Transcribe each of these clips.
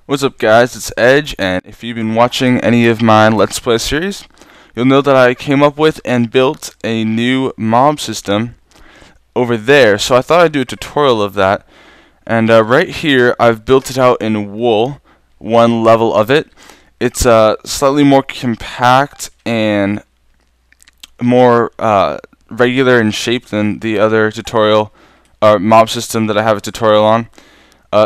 What's up guys, it's Edge, and if you've been watching any of my Let's Play series, you'll know that I came up with and built a new mob system over there, so I thought I'd do a tutorial of that. And right here, I've built it out in wool, one level of it. It's slightly more compact and more regular in shape than the other tutorial mob system that I have a tutorial on.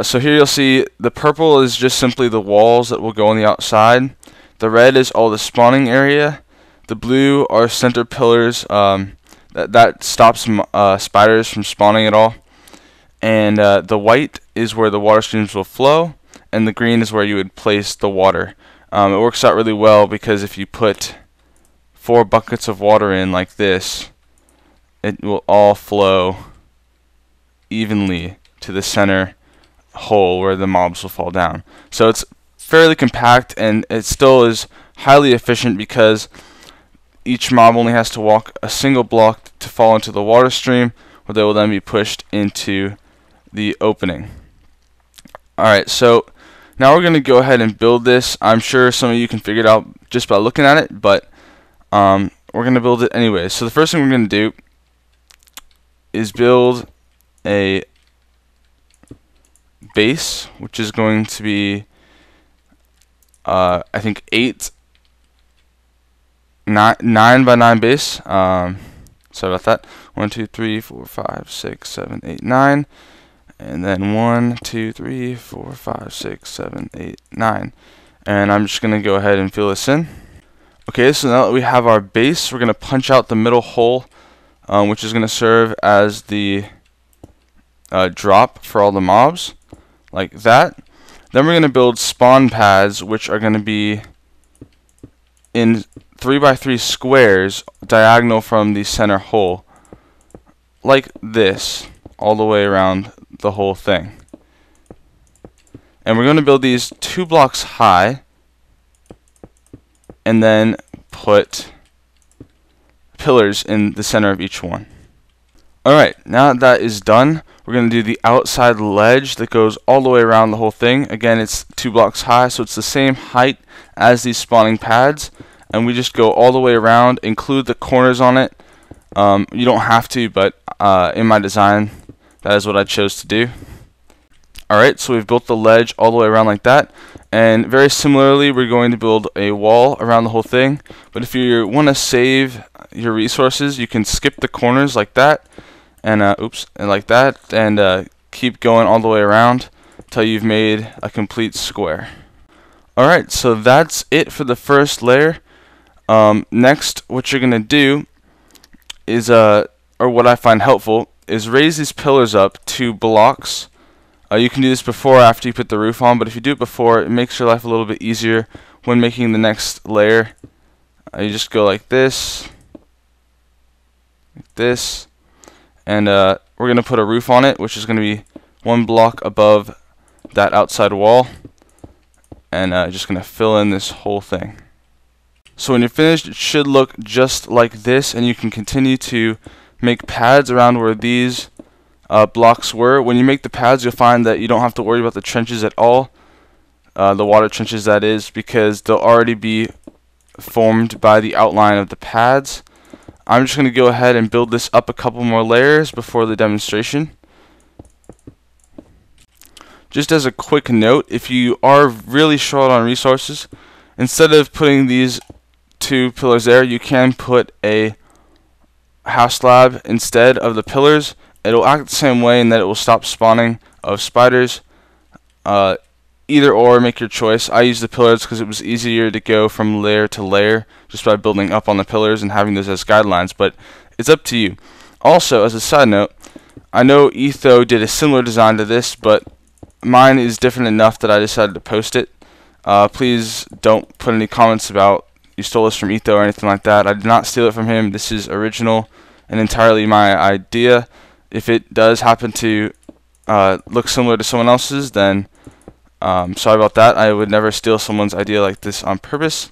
So here you'll see the purple is just simply the walls that will go on the outside. The red is all the spawning area. The blue are center pillars that stops spiders from spawning at all. And the white is where the water streams will flow, and the green is where you would place the water. It works out really well because if you put 4 buckets of water in like this, it will all flow evenly to the center hole where the mobs will fall down. So it's fairly compact, and it still is highly efficient because each mob only has to walk a single block to fall into the water stream, where they will then be pushed into the opening. Alright, so now we're going to go ahead and build this. I'm sure some of you can figure it out just by looking at it, but we're going to build it anyway. So the first thing we're going to do is build a base, which is going to be I think 9 by 9 base. Sorry about that. 1 2 3 4 5 6 7 8 9, and then 1 2 3 4 5 6 7 8 9, and I'm just gonna go ahead and fill this in. Okay, so now that we have our base, we're gonna punch out the middle hole, which is gonna serve as the drop for all the mobs, like that. Then we're going to build spawn pads, which are going to be in 3 by 3 squares diagonal from the center hole, like this, all the way around the whole thing. And we're going to build these 2 blocks high, and then put pillars in the center of each one. Alright, now that is done, we're going to do the outside ledge that goes all the way around the whole thing. Again, it's 2 blocks high, so it's the same height as these spawning pads, and we just go all the way around, include the corners on it. You don't have to, but in my design, that is what I chose to do. Alright, so we've built the ledge all the way around like that, and very similarly, we're going to build a wall around the whole thing. But if you want to save your resources, you can skip the corners like that, and and like that, and keep going all the way around until you've made a complete square. Alright, so that's it for the first layer. Next, what you're gonna do is or what I find helpful is raise these pillars up 2 blocks. You can do this before or after you put the roof on, but if you do it before, it makes your life a little bit easier when making the next layer. You just go like this, and we're going to put a roof on it, which is going to be 1 block above that outside wall, and just going to fill in this whole thing. So when you're finished, it should look just like this, and you can continue to make pads around where these blocks were. When you make the pads, you'll find that you don't have to worry about the trenches at all, the water trenches that is, because they'll already be formed by the outline of the pads. I'm just going to go ahead and build this up a couple more layers before the demonstration. Just as a quick note, if you are really short on resources, instead of putting these 2 pillars there, you can put a house slab instead of the pillars. It'll act the same way in that it will stop spawning of spiders. Either or, make your choice. I used the pillars because it was easier to go from layer to layer just by building up on the pillars and having those as guidelines, but it's up to you. Also, as a side note, I know Etho did a similar design to this, but mine is different enough that I decided to post it. Please don't put any comments about you stole this from Etho or anything like that. I did not steal it from him. This is original and entirely my idea. If it does happen to look similar to someone else's, then sorry about that. I would never steal someone's idea like this on purpose.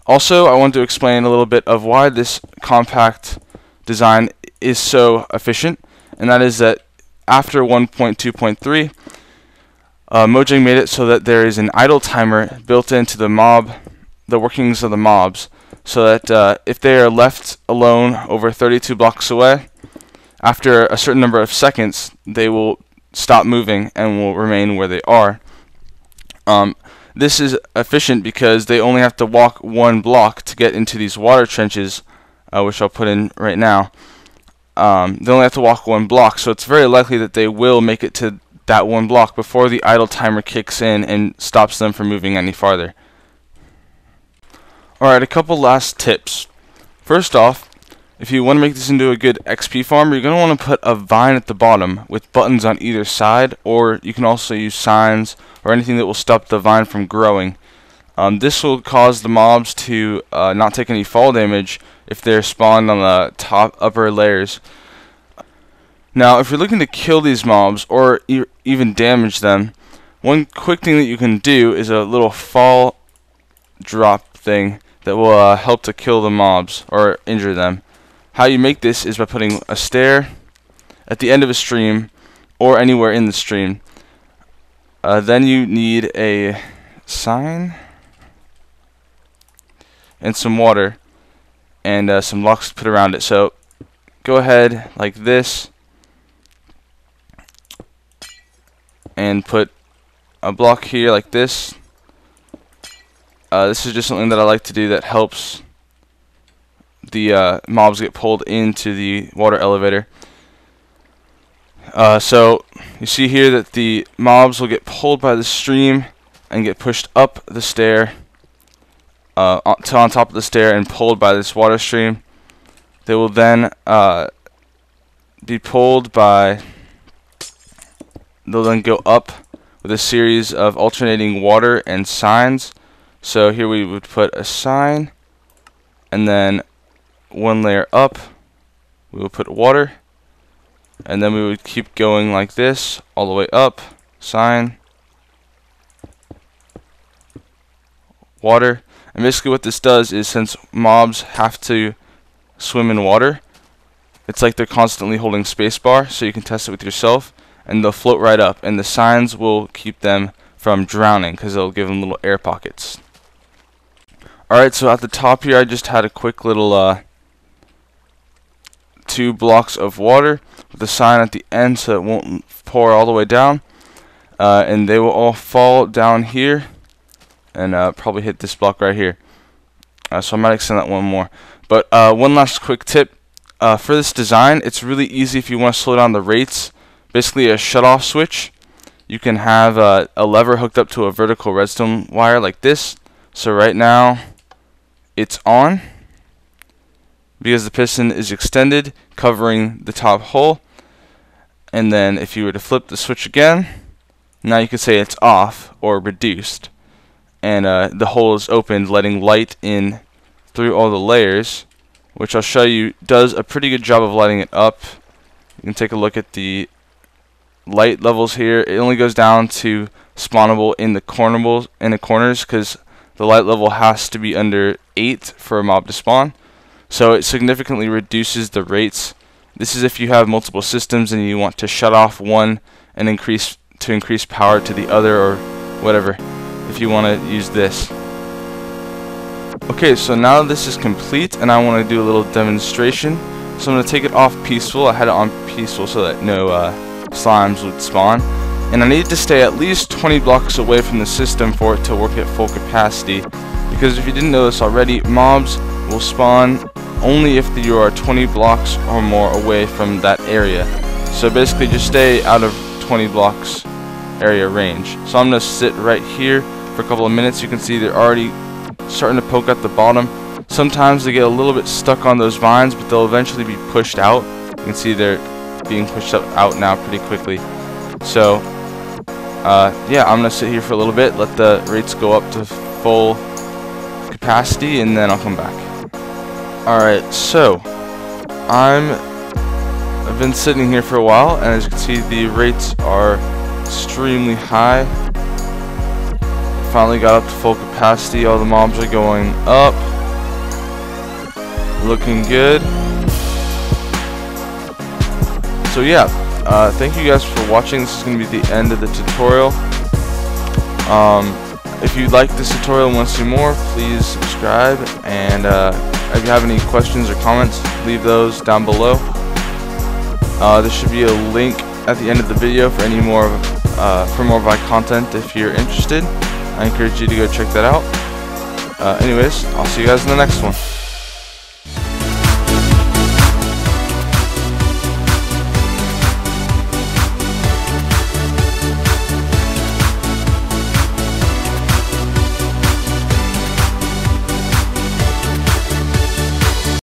Also, I want to explain a little bit of why this compact design is so efficient, and that is that after 1.2.3, Mojang made it so that there is an idle timer built into the workings of the mobs, so that if they are left alone over 32 blocks away, after a certain number of seconds, they will stop moving and will remain where they are. This is efficient because they only have to walk 1 block to get into these water trenches, which I'll put in right now. They only have to walk 1 block, so it's very likely that they will make it to that 1 block before the idle timer kicks in and stops them from moving any farther. Alright, a couple last tips. First off, if you want to make this into a good XP farm, you're going to want to put a vine at the bottom with buttons on either side, or you can also use signs or anything that will stop the vine from growing. This will cause the mobs to not take any fall damage if they're spawned on the upper layers. Now, if you're looking to kill these mobs or even damage them, one quick thing that you can do is a little fall drop thing that will help to kill the mobs or injure them. How you make this is by putting a stair at the end of a stream or anywhere in the stream. Then you need a sign and some water and some blocks to put around it. So go ahead like this and put a block here like this. This is just something that I like to do that helps the mobs get pulled into the water elevator. So you see here that the mobs will get pulled by the stream and get pushed up the stair to on top of the stair and pulled by this water stream. They will then be pulled by, they'll then go up with a series of alternating water and signs. So here we would put a sign, and then 1 layer up we will put water, and then we would keep going like this all the way up, sign, water. And basically what this does is, since mobs have to swim in water, it's like they're constantly holding spacebar, so you can test it with yourself, and they'll float right up, and the signs will keep them from drowning because they'll give them little air pockets. Alright, so at the top here I just had a quick little 2 blocks of water with a sign at the end so it won't pour all the way down, and they will all fall down here and probably hit this block right here. So I might extend that one more. But one last quick tip. For this design, it's really easy if you want to slow down the rates. Basically a shut-off switch. You can have a lever hooked up to a vertical redstone wire like this. So right now it's on because the piston is extended, covering the top hole. And then if you were to flip the switch again, now you can say it's off or reduced, and the hole is opened, letting light in through all the layers, which I'll show you does a pretty good job of lighting it up. You can take a look at the light levels here. It only goes down to spawnable in the corners because the light level has to be under 8 for a mob to spawn. So it significantly reduces the rates. This is if you have multiple systems and you want to shut off one and increase power to the other, or whatever, if you want to use this. Okay, so now this is complete and I want to do a little demonstration. So I'm going to take it off peaceful. I had it on peaceful so that no slimes would spawn. And I need to stay at least 20 blocks away from the system for it to work at full capacity. Because if you didn't know this already, mobs will spawn only if you are 20 blocks or more away from that area. So basically just stay out of 20 blocks area range. So I'm going to sit right here for a couple of minutes. You can see they're already starting to poke at the bottom. Sometimes they get a little bit stuck on those vines, but they'll eventually be pushed out. You can see they're being pushed out now pretty quickly. So yeah, I'm going to sit here for a little bit, let the rates go up to full capacity, and then I'll come back. Alright, so I've been sitting here for a while, and as you can see the rates are extremely high. Finally got up to full capacity. All the mobs are going up, looking good. So yeah, thank you guys for watching. This is going to be the end of the tutorial. If you like this tutorial and want to see more, please subscribe, and if you have any questions or comments, leave those down below. There should be a link at the end of the video for more of my content if you're interested. I encourage you to go check that out. Anyways, I'll see you guys in the next one.